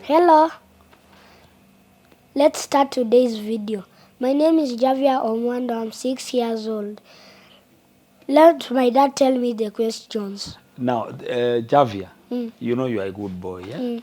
Hello, let's start today's video. My name is Javia Omwando. I'm 6 years old. Let my dad tell me the questions. Now, Javia, you know you are a good boy, yeah?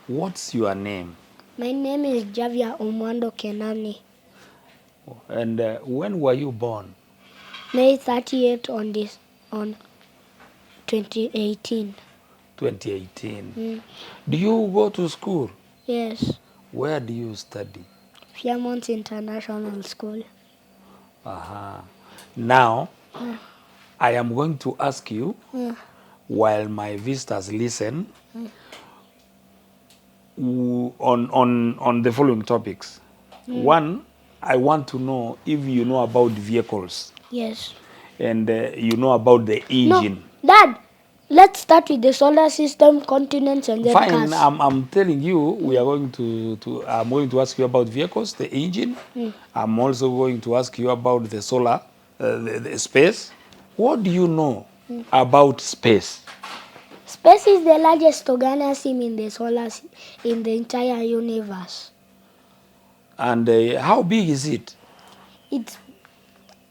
What's your name? My name is Javia Omwando Kenani. And when were you born? May 38 on 2018. 2018. Do you go to school? Yes, Where do you study? Fairmont International School. Now, I am going to ask you, while my visitors listen, on the following topics. One, I want to know if you know about vehicles Yes. and you know about the engine. No, Dad, let's start with the solar system, continents, and then Fine, cars. I'm telling you, we are going I'm going to ask you about vehicles, the engine. I'm also going to ask you about the solar, the space. What do you know about space? Space is the largest organism in the entire universe. And how big is it? It's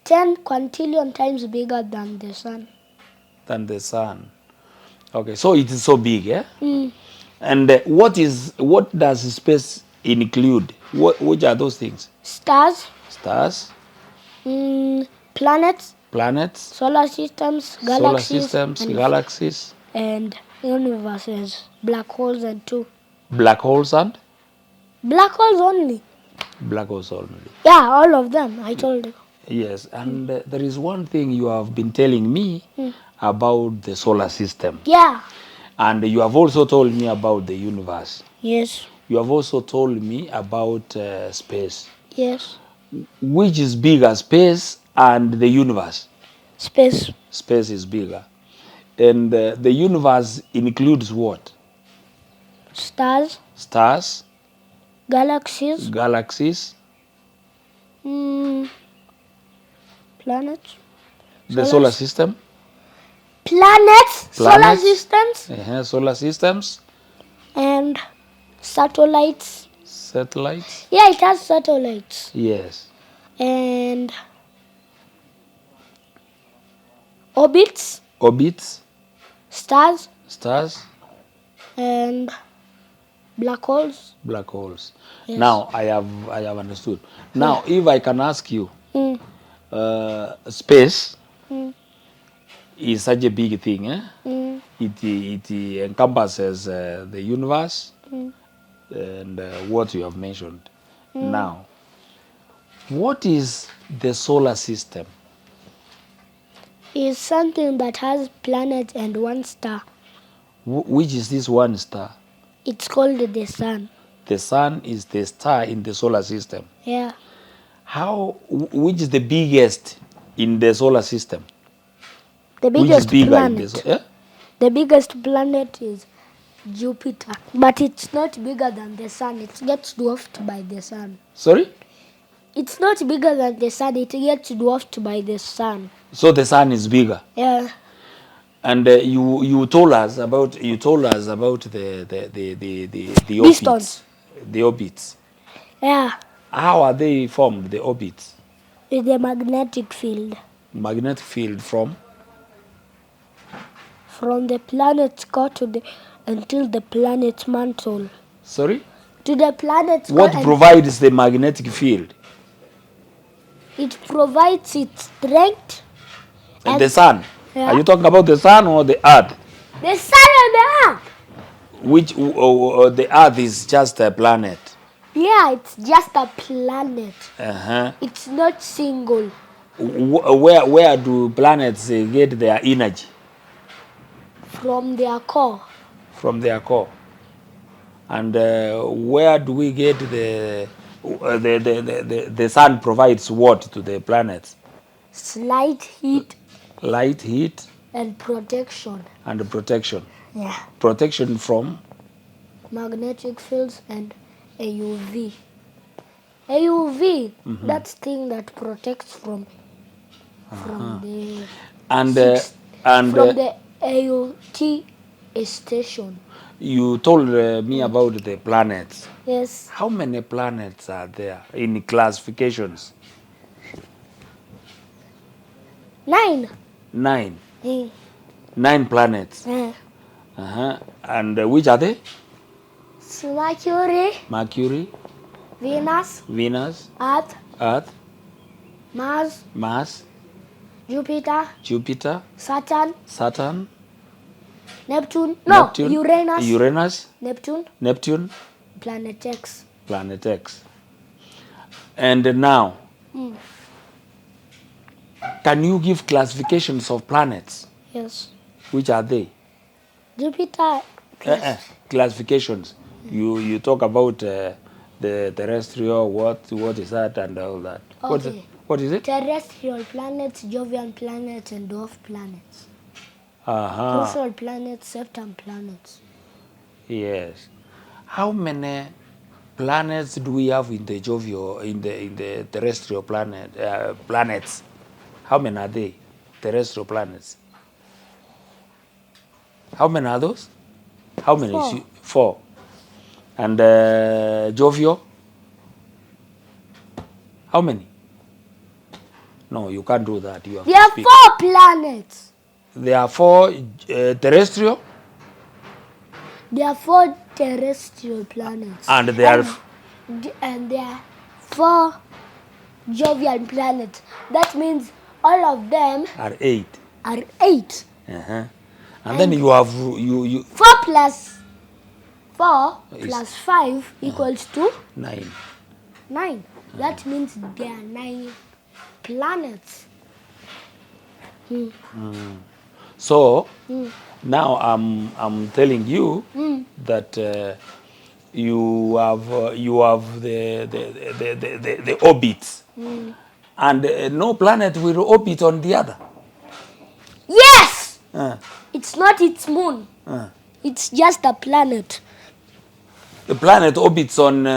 10 quintillion times bigger than the sun. Than the sun. Okay, so it is so big, eh? And what does space include? Which are those things? Stars, Stars, planets, solar systems, systems, galaxies, and universes, black holes and two. black holes and Black holes only. black holes only. Yeah, all of them, I told you. Yes, and there is one thing you have been telling me about the solar system. Yeah. And you have also told me about the universe. Yes. You have also told me about space. Yes. Which is bigger, space and the universe? Space. Space is bigger. And the universe includes what? Stars. Stars. Galaxies. Galaxies. Planets. The solar system. Planets. Solar systems. Solar systems. And satellites. Satellites. Yeah, it has satellites. Yes. And orbits. Orbits. Stars. Stars. And black holes. Black holes. Yes. Now I have understood. Now if I can ask you, space is such a big thing, eh? It encompasses the universe and what you have mentioned. Now, what is the solar system? It's something that has planet and one star. Which is this one star? It's called the sun. The sun is the star in the solar system. Yeah. Which is the biggest in the solar system? The biggest planet. Yeah? The biggest planet is Jupiter, but it's not bigger than the sun. It gets dwarfed by the sun. Sorry? It's not bigger than the sun. It gets dwarfed by the sun. So the sun is bigger. Yeah. And you told us about the orbits. The orbits. Yeah. How are they formed? The orbits. With the magnetic field. Magnetic field from? From the planet's core until the planet's mantle. Sorry? To the planet's core. What provides the magnetic field? It provides its strength. And the sun? Yeah. Are you talking about the sun or the earth? The sun and the earth. Which the earth is just a planet? Yeah, it's just a planet. It's not single. Where do planets get their energy? From their core. From their core. And where do we get the sun provides what to the planets? Light, heat. Light, heat. And protection. And protection. Yeah. Protection from? Magnetic fields and AUV. AUV, that's thing that protects from the from the AUT station. You told me about the planets. Yes. How many planets are there in classifications? 9. 9. Mm. 9 planets. And which are they? Mercury, Mercury, Venus, Venus, Earth, Earth, Mars, Mars, Jupiter, Jupiter, Saturn, Saturn, Neptune. No, Neptune, Uranus. Uranus, Neptune. Neptune, Planet X. Planet X. And now, can you give classifications of planets? Yes. Which are they? Jupiter. Classifications. You talk about the terrestrial, what is that, and all that. Okay. What is it? Terrestrial planets, Jovian planets, and dwarf planets. Uh-huh. Crucial planets, Saturn planets. Yes. How many planets do we have in the jovial, in the terrestrial planets? How many are they? Terrestrial planets. How many are those? How many? 4. 4. And jovial? How many? No, you can't do that. You have There to are speak. 4 planets. There are 4 terrestrial. There are 4 terrestrial planets. And there are and there are 4 Jovian planets. That means all of them are 8. are 8. And then you have you 4 plus 4 plus 5 equals to 9. 9. That means there are 9 planets. So now I'm telling you that you have the orbits, and no planet will orbit on the other. Yes! It's not its moon. It's just a planet. The planet orbits on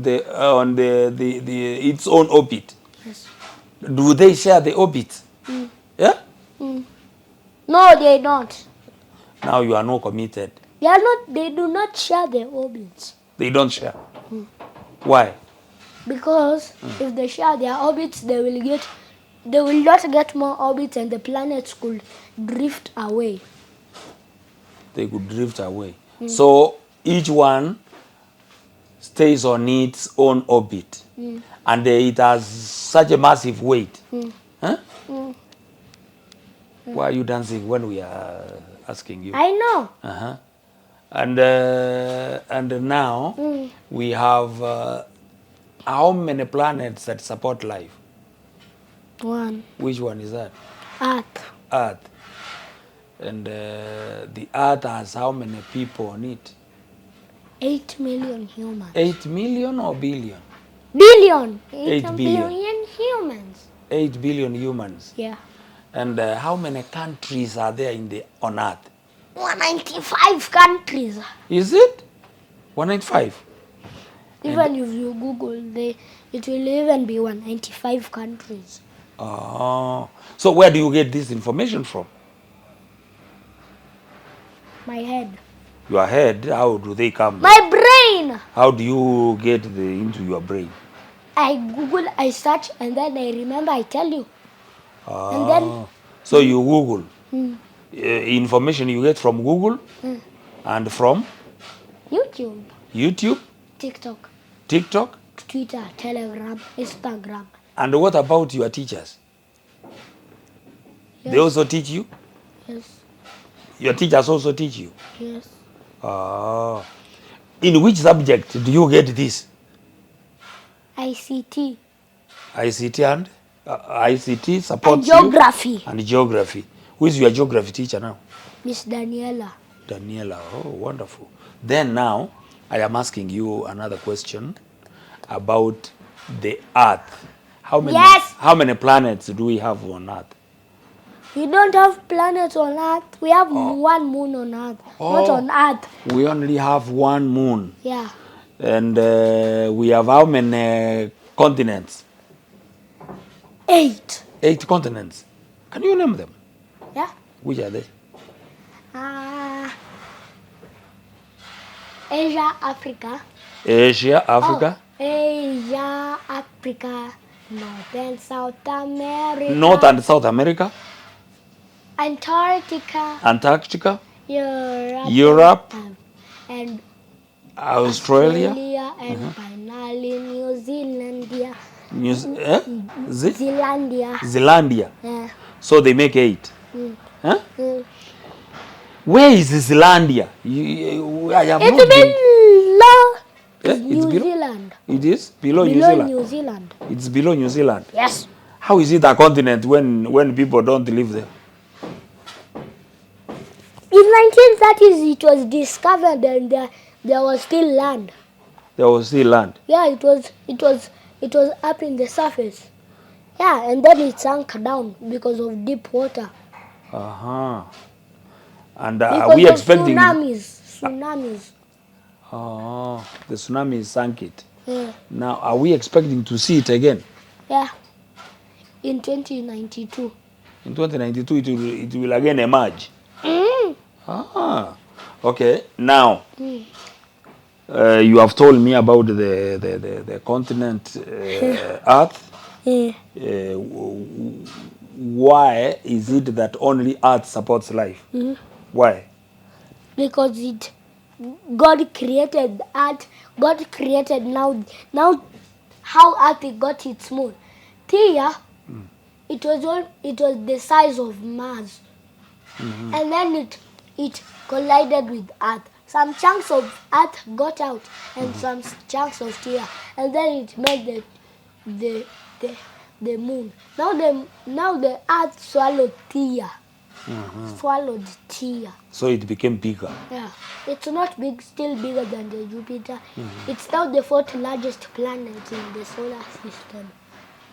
its own orbit. Yes. Do they share the orbit? Yeah. No, they don't. Now you are not committed. They are not. They do not share their orbits. They don't share. Why? Because if they share their orbits, they will not get more orbits, and the planets could drift away. They could drift away. So each one stays on its own orbit, and it has such a massive weight. Huh? Why are you dancing when we are asking you? I know. And now we have how many planets that support life? 1. Which one is that? Earth. Earth. And the Earth has how many people on it? 8 million humans. 8 million or billion? Billion. 8 billion. Billion humans. 8 billion humans. Yeah. And how many countries are there on Earth? 195 countries. Is it? 195? Even if you Google, it will even be 195 countries. Oh. So where do you get this information from? My head. Your head? How do they come? My brain. How do you get into your brain? I Google, I search, and then I remember, I tell you. Ah. And then so you Google. Information you get from Google and from YouTube, YouTube, TikTok, Twitter, Telegram, Instagram. And what about your teachers? Yes. They also teach you? Yes. Your teachers also teach you? Yes. In which subject do you get this? ICT. ICT and ICT supports and geography. You? And geography. Who is your geography teacher now? Miss Daniela. Daniela, oh, wonderful. Then now, I am asking you another question about the Earth. How many planets do we have on Earth? We don't have planets on Earth. We have 1 moon on Earth, not on Earth. We only have 1 moon. Yeah. And we have how many continents? 8. 8 continents. Can you name them? Yeah. Which are they? Asia, Africa. Asia, Africa. Asia, Africa, North and South America. North and South America. Antarctica. Antarctica. Europe. And Australia. And finally New Zealandia. Zealandia. Yeah. So they make 8. Huh? Where is Zealandia? I have It's not been. below New Zealand. It is below New Zealand. New Zealand. It's below New Zealand. Yes. How is it a continent when people don't live there? In 1930s, it was discovered and there was still land. There was still land. Yeah, it was up in the surface. Yeah, and then it sank down because of deep water. And are we expecting tsunamis? Oh, the tsunami sank it. Yeah. Now, are we expecting to see it again? Yeah. In 2092. In 2092, it will again emerge. Okay. Now, you have told me about the continent Earth. Why is it that only Earth supports life? Why? Because God created Earth. God created now how Earth got its moon. Here, it was the size of Mars, and then it collided with Earth. Some chunks of Earth got out, and some chunks of Theia, and then it made the moon. Now the Earth swallowed Theia. Swallowed Theia. So it became bigger. Yeah, it's not big, still bigger than the Jupiter. It's now the 4th largest planet in the solar system.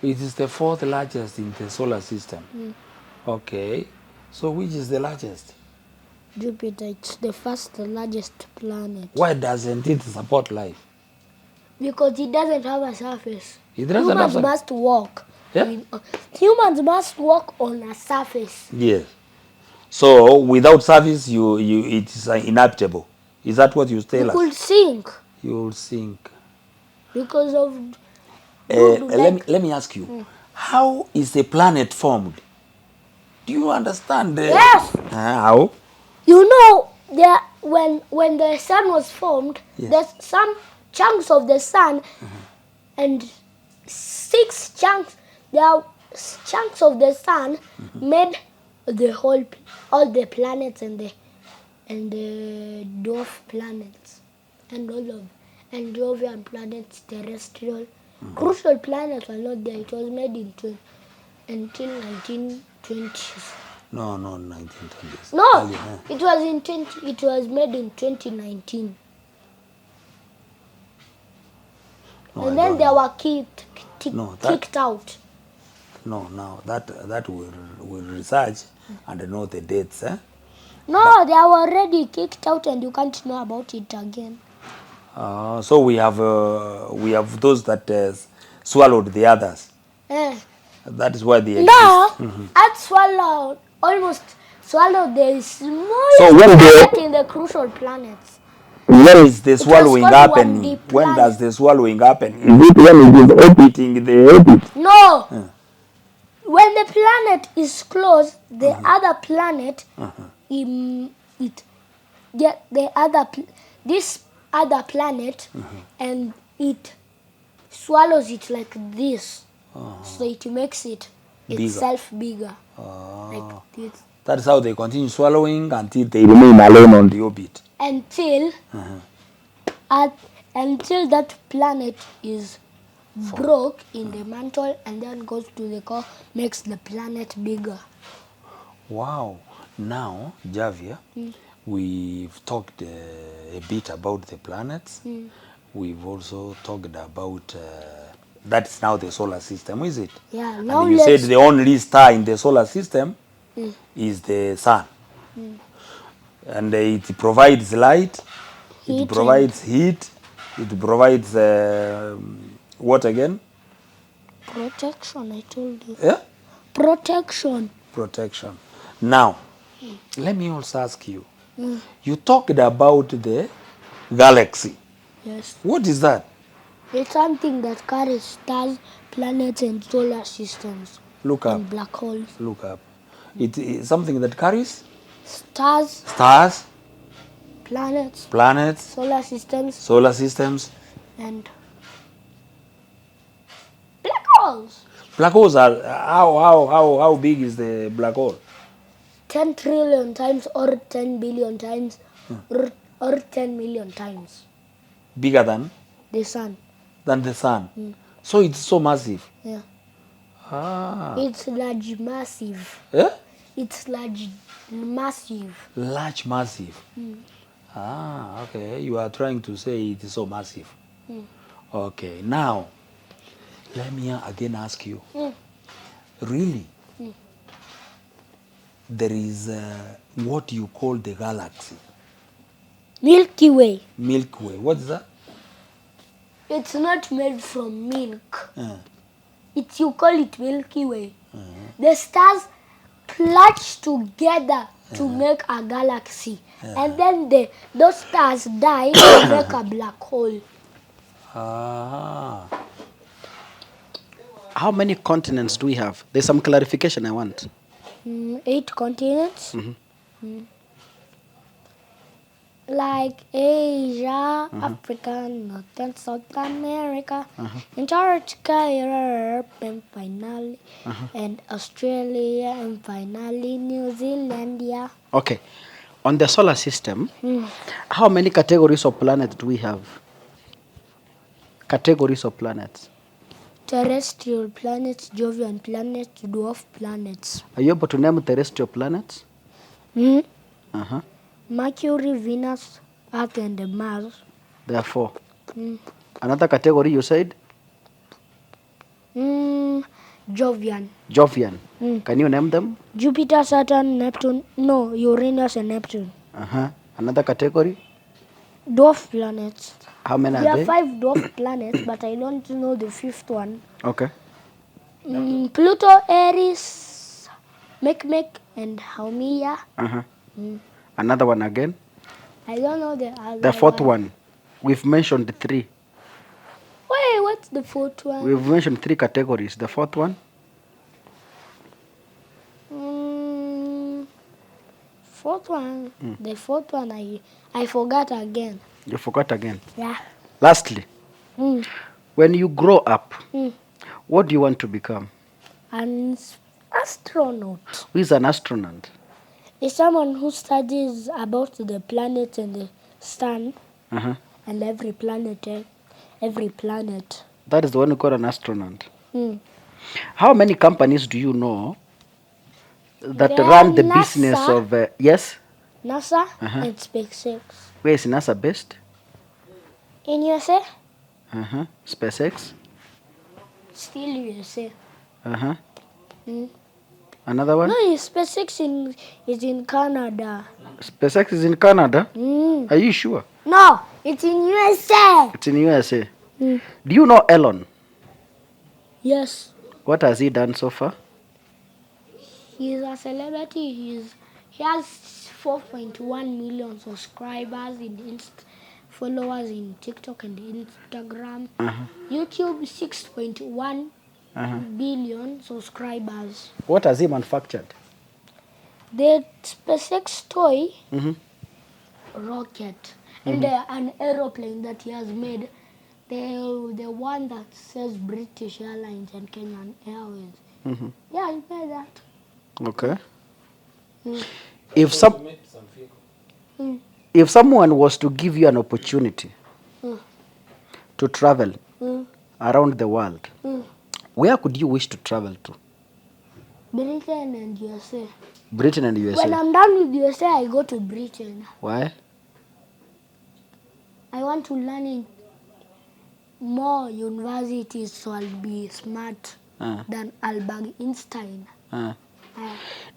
It is the 4th largest in the solar system. Okay, so which is the largest? Jupiter. It's the 1st largest planet. Why doesn't it support life? Because it doesn't have a surface. It doesn't have Humans must walk. Yeah? Humans must walk on a surface. Yes. So without surface, it is inhabitable. Is that what you tell us? You could sink. You will sink. Because of. Let me ask you, how is a planet formed? Do you understand? Yes. How? You know, when the sun was formed, there's some chunks of the sun, and 6 chunks. There are chunks of the sun made all the planets and the dwarf planets and and Jovian planets, terrestrial. Crucial planets were not there. It was made until 1920s. No, 1920s. No, it was made in 2019. No, and then they were kicked out. No, now that will research and know the dates. No, they were already kicked out, and you can't know about it again. So we have those that swallowed the others. That is why they exist. No, Earth almost swallowed the smallest planet in the crucial planets. Where is the swallowing happening? When does the swallowing happen? Is it when it is orbiting the orbit? No. When the planet is close, the other planet, this other planet, and it swallows it like this. So it makes itself bigger. Like this. That's how they continue swallowing until they remain alone on the orbit. Until that planet is broke in the mantle and then goes to the core, makes the planet bigger. Wow. Now, Javier, we've talked a bit about the planets. We've also talked about that's now the solar system, is it? Yeah. Now and you said the only star in the solar system is the sun. And it provides light, it provides heat, it provides what again? Protection, I told you. Yeah? Protection. Now, let me also ask you. You talked about the Galaxy. Yes. What is that? It's something that carries stars, planets, and solar systems. Look up. And black holes. Look up. It is something that carries Stars, stars, planets, planets, solar systems, and black holes. Black holes are how big is the black hole? 10 trillion times or 10 billion times or 10 million times. Bigger than The sun. the sun. So it's so massive. Yeah. Ah. It's large, massive. Eh? It's large, massive. Large, massive. Ah, okay. You are trying to say it is so massive. Okay. Now, let me again ask you. Really? There is what you call the galaxy. Milky Way. Milky Way. What is that? It's not made from milk. You call it Milky Way. The stars clutch together to make a galaxy. And then those stars die to make a black hole. Ah. How many continents do we have? There's some clarification I want. 8 continents. Like Asia, Africa, North and South America, Antarctica, Europe, and finally, and Australia, and finally New Zealand. Yeah. Okay. On the solar system, how many categories of planets do we have? Categories of planets. Terrestrial planets, Jovian planets, dwarf planets. Are you able to name terrestrial planets? Mercury, Venus, Earth, and Mars. There are 4. Another category you said? Jovian. Jovian. Can you name them? Jupiter, Saturn, Neptune. No, Uranus and Neptune. Another category? Dwarf planets. How many There are are they? 5 dwarf planets, but I don't know the 5th one. Okay. Pluto, Eris, Makemake, and Haumea. Another one again? I don't know the other. The 4th one. We've mentioned 3. Wait, what's the 4th one? We've mentioned 3 categories. The 4th one? 4th one. The 4th one I forgot again. You forgot again. Yeah. Lastly, when you grow up, what do you want to become? An astronaut. Who is an astronaut? Is someone who studies about the planet and the sun and every planet. That is the one you call an astronaut. How many companies do you know that There run are the NASA. business of... yes? NASA and SpaceX. Where is NASA based? In USA? SpaceX? Still USA. Another one? No, SpaceX is in Canada. SpaceX is in Canada? Are you sure? No, it's in USA. It's in USA. Do you know Elon? Yes. What has he done so far? He's a celebrity. He has 4.1 million subscribers followers in TikTok and Instagram. YouTube 6.1 billion subscribers. What has he manufactured? The SpaceX toy rocket and an aeroplane that he has made. The one that says British Airlines and Kenyan Airways. Yeah, he made that. Okay. If someone was to give you an opportunity to travel around the world, where could you wish to travel to? Britain and USA. Britain and USA. When I'm done with USA, I go to Britain. Why? I want to learn in more universities so I'll be smart than Albert Einstein.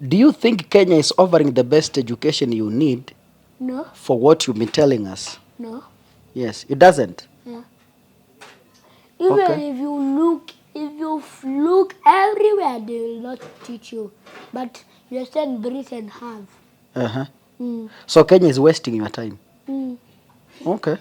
Do you think Kenya is offering the best education you need No, for what you've been telling us? no. Yes, it doesn't. Yeah. Even Okay. if you look everywhere, they will not teach you. But USA and Britain have. So Kenya is wasting your time. Okay.